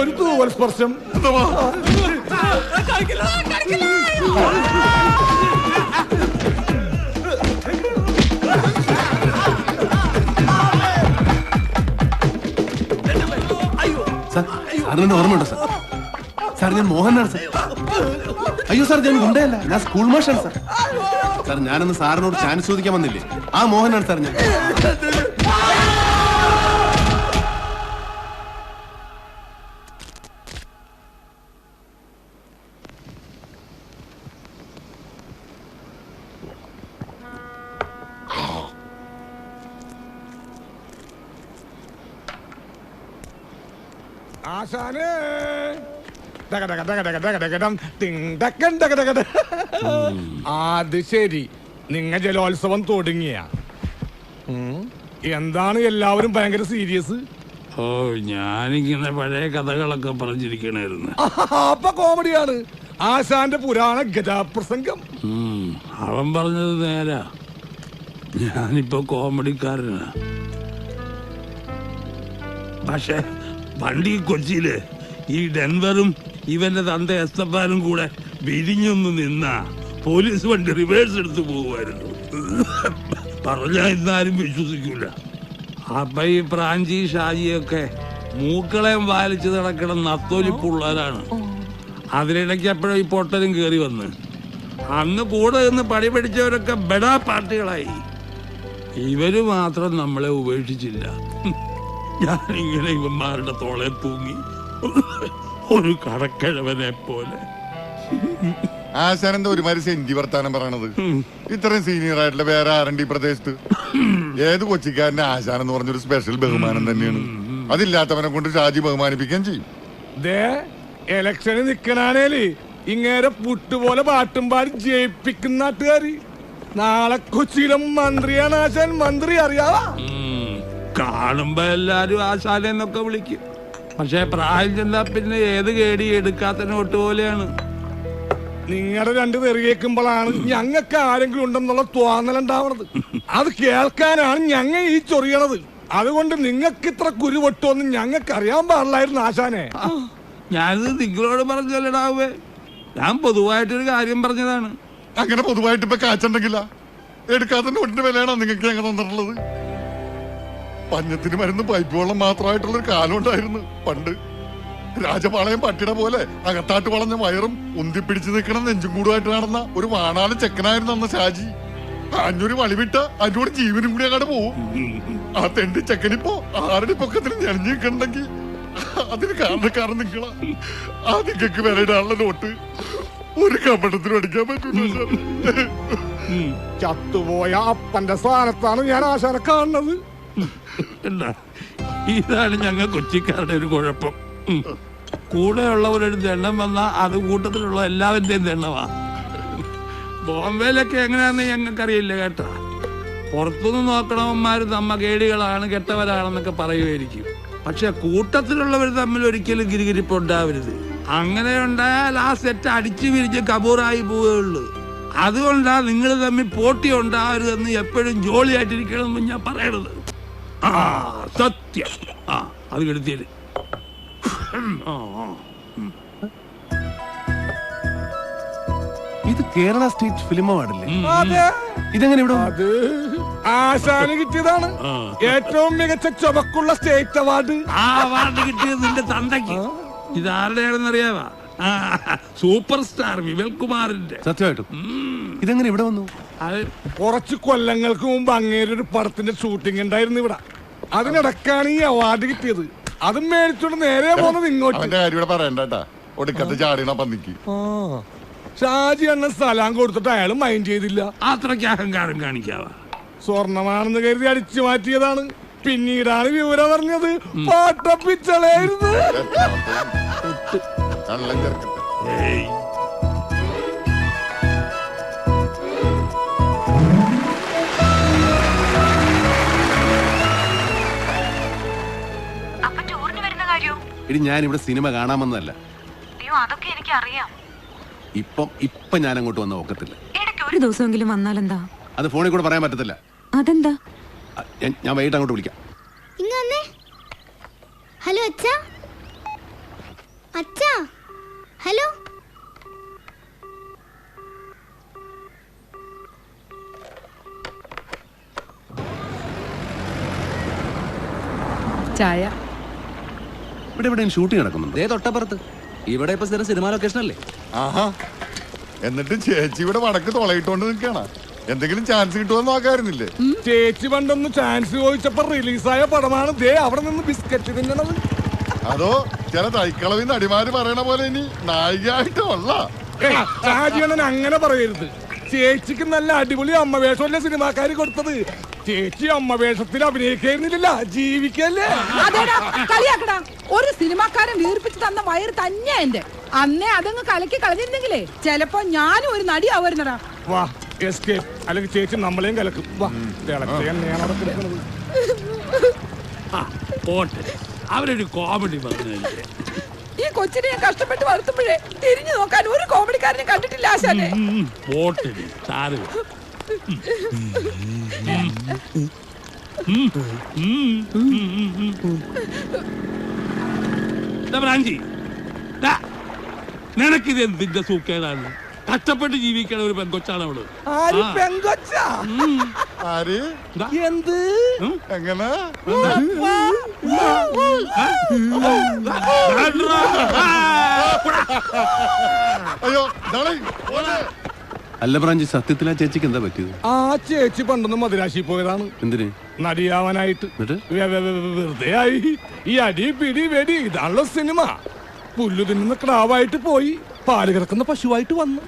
ഒരു തൂവൽ സ്പർശം. സാറിന് ഓർമ്മയുണ്ടോ സാർ? സാർ ഞാൻ മോഹനാണ് സാർ. അയ്യോ സാർ, ഞാൻ ഗുണ്ടയല്ല, ഞാൻ സ്കൂൾ മാഷാണ് സാർ. സാർ ഞാനന്ന് സാറിനോട് ചാൻസ് ചോദിക്കാൻ വന്നില്ലേ, ആ മോഹനാണ് സാർ ഞാൻ. ആശാനേ, അത് ശരി, നിങ്ങ ജലോത്സവം തുടങ്ങിയ എന്താണ് എല്ലാവരും ഭയങ്കര സീരിയസ്? ഓ, ഞാനിങ്ങനെ പഴയ കഥകളൊക്കെ പറഞ്ഞിരിക്കണായിരുന്നു. അപ്പൊ കോമഡിയാണ്. ആശാന്റെ പുരാണ ഗജാപ്രസംഗം. അവൻ പറഞ്ഞത് നേരാ. ഞാനിപ്പോ കോമഡിക്കാരനാ. പക്ഷെ പണ്ട് ഈ കൊച്ചിയില് ഈ ഡെൻവറും ഇവന്റെ തന്റെ എസ്തപ്പാനും കൂടെ വിരിഞ്ഞൊന്ന് നിന്നാ പോലീസ് വണ്ടി റിവേഴ്സ് എടുത്ത് പോകുമായിരുന്നു. പറഞ്ഞാ ഇന്നാരും വിശ്വസിക്കൂല. അപ്പൊ ഈ പ്രാഞ്ചി ഷാജിയൊക്കെ മൂക്കളെയും വാലിച്ച് നടക്കണം നത്തോലിപ്പുള്ളവരാണ്. അതിനിടയ്ക്ക് എപ്പോഴും ഈ പൊട്ടലും കയറി വന്ന് അന്ന് കൂടെ നിന്ന് പണി പഠിച്ചവരൊക്കെ ബെഡാ പാർട്ടികളായി. ഇവര് മാത്രം നമ്മളെ ഉപേക്ഷിച്ചില്ല. ഞാനിങ്ങനെ ഇവന്മാരുടെ തോളെ തൂങ്ങി ഒരു കടക്കിഴവനെ പോലെ. ആശാനെന്താ ഒരുമാതിരി സെന്റി വർത്താനം പറയണത്? ഇത്രയും സീനിയർ ആയിട്ടുള്ള വേറെ ആരണ്ട് ഈ പ്രദേശത്ത്? ഏത് കൊച്ചിക്കാരന്റെ ആശാൻ എന്ന് പറഞ്ഞൊരു സ്പെഷ്യൽ ബഹുമാനം തന്നെയാണ്. അതില്ലാത്തവനെ കൊണ്ട് ഷാജി ബഹുമാനിപ്പിക്കുകയും ചെയ്യും. എലക്ഷന് നിക്കണേല് ഇങ്ങേരെ പുട്ടുപോലെ പാട്ടും പാടി ജയിപ്പിക്കുന്ന നാട്ടുകാര്. നാളെ കൊച്ചിയിലും മന്ത്രിയാണ് ആശാൻ. മന്ത്രി അറിയാവാ? കാണുമ്പോ എല്ലാരും ആശാലെന്നൊക്കെ വിളിക്കും. പക്ഷെ പ്രായം ചെന്നാ പിന്നെ ഏത് കേടി എടുക്കാത്ത നോട്ട് പോലെയാണ്. നിങ്ങളുടെ രണ്ട് തെറിയേക്കുമ്പോഴാണ് ഞങ്ങൾക്ക് ആരെങ്കിലും ഉണ്ടെന്നുള്ള തോന്നലുണ്ടാവണത്. അത് കേൾക്കാനാണ് ഞങ്ങ ഈ ചൊറിയണത്. അതുകൊണ്ട് നിങ്ങൾക്ക് ഇത്ര കുരുവെട്ടുമെന്ന് ഞങ്ങൾക്ക് അറിയാൻ പാടില്ലായിരുന്നു ആശാനെ. ഞാനിത് നിങ്ങളോട് പറഞ്ഞല്ലടാവേ, ഞാൻ പൊതുവായിട്ടൊരു കാര്യം പറഞ്ഞതാണ്. അങ്ങനെ പൊതുവായിട്ട് ഇപ്പൊ കാച്ചുണ്ടെങ്കില എടുക്കാത്ത നോട്ടിന്റെ വിലയാണോ നിങ്ങൾക്ക് ഞങ്ങൾ തന്നിട്ടുള്ളത്? പഞ്ഞത്തിന് മരുന്ന് പൈപ്പ് വെള്ളം മാത്രമായിട്ടുള്ളൊരു കാലം ഉണ്ടായിരുന്നു പണ്ട്. രാജപാളയം പട്ടിയുടെ പോലെ അകത്താട്ട് വളഞ്ഞ വയറും ഉന്തിപ്പിടിച്ച് നിൽക്കണം നെഞ്ചും കൂടുമായിട്ട് നടന്ന ഒരു വാണാലും ചെക്കനായിരുന്നു അന്ന് ഷാജി. അഞ്ഞൂറ് വളിവിട്ട അതിനോട് ജീവനും കൂടി അങ്ങോട്ട് പോവും. ആ തെണ്ടി ചെക്കനിപ്പോ ആരുടെ പൊക്കത്തിന് ഞെളിഞ്ഞു നിൽക്കണമെങ്കിൽ അതിന് കാരണക്കാരൻ നിൽക്കണ. ആ നിങ്ങൾക്ക് വിലയിടാനുള്ള നോട്ട് ഒരു കപടത്തിനും അടിക്കാൻ പറ്റൂല. ചത്തുപോയ അപ്പന്റെ സ്ഥാനത്താണ് ഞാൻ ആശാനെ കാണുന്നത്. ഇതാണ് ഞങ്ങൾ കൊച്ചിക്കാരുടെ ഒരു കുഴപ്പം. കൂടെയുള്ളവരൊരു ദണ്ണം വന്നാ അത് കൂട്ടത്തിലുള്ള എല്ലാവരുടെയും ദണ്ണമാ. ബോംബെയിലൊക്കെ എങ്ങനെയാന്ന് ഞങ്ങൾക്കറിയില്ല കേട്ടാ. പുറത്തുനിന്ന് നോക്കണവന്മാര് നമ്മ കേടികളാണ്, കെട്ടവരാണെന്നൊക്കെ പറയുമായിരിക്കും. പക്ഷെ കൂട്ടത്തിലുള്ളവർ തമ്മിൽ ഒരിക്കലും ഗിരിഗിരിപ്പ് ഉണ്ടാവരുത്. അങ്ങനെ ഉണ്ടായാൽ ആ സെറ്റ് അടിച്ചു വിരിച്ച് കബൂറായി പോവുകയുള്ളൂ. അതുകൊണ്ടാ നിങ്ങൾ തമ്മിൽ പോട്ടി ഉണ്ടാവരുതെന്ന് എപ്പോഴും ജോളിയായിട്ടിരിക്കണമെന്ന് ഞാൻ പറയണത്. ആ സത്യം. ആ അത് കെടുത്തിയത്. ഇത് കേരള സ്റ്റേറ്റ് ഫിലിം അവാർഡല്ലേ? ഇതെങ്ങനെ ഇവിടെ? അത് ആശാന് കിട്ടിയതാണ് ഏറ്റവും മികച്ച ചുമക്കുള്ള സ്റ്റേറ്റ് അവാർഡ്. ആ അവാർഡ് കിട്ടിയത് നിന്റെ തന്തയ്ക്ക്. ഇതാരുടെയാണെന്നറിയാവാ? സൂപ്പർ സ്റ്റാർ വിമൽ കുമാറിന്റെ. സത്യമായിട്ടും ഇതെങ്ങനെ ഇവിടെ വന്നു? കുറച്ച് കൊല്ലങ്ങൾക്ക് മുമ്പ് അങ്ങേരൊരു പടത്തിന്റെ ഷൂട്ടിംഗ് ഉണ്ടായിരുന്നു ഇവിടെ. അതിനിടക്കാണ് ഈ അവാർഡ് കിട്ടിയത്. അതും മേടിച്ചോണ്ട് നേരെ പോകുന്നത് ഇങ്ങോട്ട്. പറയണ്ടാ ഒടുക്കത്തെ ചാടിയണ പന്നിക്ക്. ഷാജി എന്ന സ്ഥലം കൊടുത്തിട്ട് അയാൾ മൈൻഡ് ചെയ്തില്ല. അത്രയ്ക്ക് അഹങ്കാരം കാണിക്കാവാ? സ്വർണമാണെന്ന് കരുതി അടിച്ചു മാറ്റിയതാണ്. പിന്നീടാണ് വിവരം അറിഞ്ഞത് പാട്ടപ്പിച്ചളായിരുന്നു. കള്ളം ചേർക്കട്ടെ. അപ്പൊ ടൂറിന് വരുന്ന കാര്യോ? ഇനി ഞാൻ ഇവിടെ സിനിമ കാണാമെന്നല്ല. അയ്യോ, അതൊക്കെ എനിക്ക് അറിയാം. ഇപ്പൊ ഞാൻ അങ്ങോട്ട് വന്ന ഒക്കത്തില്ല. ഇടയ്ക്ക് ഒരു ദിവസമെങ്കിലും വന്നാലെന്താ? അത് ഫോണിൽ കൂടെ പറയാൻ പറ്റത്തില്ല. അതെന്താ? ഞാൻ വൈകിട്ട് അങ്ങോട്ട് വിളിക്കാം. ഹലോ അച്ഛാ, അച്ഛാ, ഹലോ. ചായ. ഇവിടെ എവിടെയും ഷൂട്ടിംഗ് നടക്കുന്നുണ്ട്. ദേ തൊട്ടപ്പുറത്ത്. ഇവിടെ ഇപ്പൊ സ്ഥിരം സിനിമ ലൊക്കേഷൻ അല്ലേ? ആഹാ, എന്നിട്ട് ചേച്ചി ഇവിടെ വടക്ക് തുളയിട്ടുകൊണ്ട് നിൽക്കണം. എന്തെങ്കിലും ചാൻസ് കിട്ടുമെന്ന് നോക്കാറുന്നില്ലേ? ചേച്ചി പണ്ടൊന്ന് ചാൻസ് ചോദിച്ചപ്പോ റിലീസായ പടമാണ് ദേ അവിടെ നിന്ന് ബിസ്ക്കറ്റ് തിന്നണത്. അതോ ചില തൈക്കളവിൽ നടിമാര് പറയണ പോലെ ഇനി നായികയായിട്ടുള്ള ഷാജിയണ്ണൻ അങ്ങനെ പറയരുത്. ചേച്ചിക്ക് നല്ല അടിപൊളി അമ്മ വേഷമല്ലേ സിനിമാക്കാര് കൊടുത്തത്. ചേച്ചി അമ്മ വേഷത്തിൽ അഭിനയിക്കുന്നില്ല, ജീവിക്കല്ലേ. അതേടാ, കളിയാക്കടാ. ഒരു സിനിമാക്കാരൻ വീർപ്പിച്ച് തന്ന വയറ് തന്നെ എന്റെ. അന്നേ അതങ്ങ് കലക്കി കളഞ്ഞിരുന്നെങ്കിലേ ചിലപ്പോ ഞാനും ഒരു നടിയാവുന്നടാ. വാ എസ്കേപ്പ്, അല്ലെങ്കിൽ ചേച്ചി നമ്മളെയും കലക്കും. വാ പോട്ടെ, അവരൊരു കോമഡി പറഞ്ഞല്ലേ. ഈ കൊച്ചിനെ ഞാൻ കഷ്ടപ്പെട്ട് വളർത്തുമ്പോഴേ തിരിഞ്ഞു നോക്കാൻ ഒരു കോമഡിക്കാരനെ കണ്ടിട്ടില്ല ആശാനെ. പോട്ടെ സാറ്. ബ്രാഞ്ചി, നിനക്കിത് എന്തിന്റെ സൂക്കേടാണ്? കഷ്ടപ്പെട്ട് ജീവിക്കണ ഒരു പെൺകൊച്ചാണ് അവള്. പെങ്കൊച്ചാ? ആര്? എന്ത്? എങ്ങനെ? അയ്യോ ദാളെ, ഓനെ. അല്ല ബ്രാഞ്ചി, സത്യത്തിൽ ആ ചേച്ചിക്ക് എന്താ പറ്റിയത്? ആ ചേച്ചി പണ്ടൊന്ന് മദിരാശി പോയതാണ്. എന്തിന്? നടിയാവാനായിട്ട്. എന്നിട്ട്? വെറുതെ ആയി. ഈ അടി പിടി വെടി ഇതാണല്ലോ സിനിമ. പുല്ലു തിന്നുന്ന ക്രാവായിട്ട് പോയി പാല് കിടക്കുന്ന പശുവായിട്ട് വന്നു.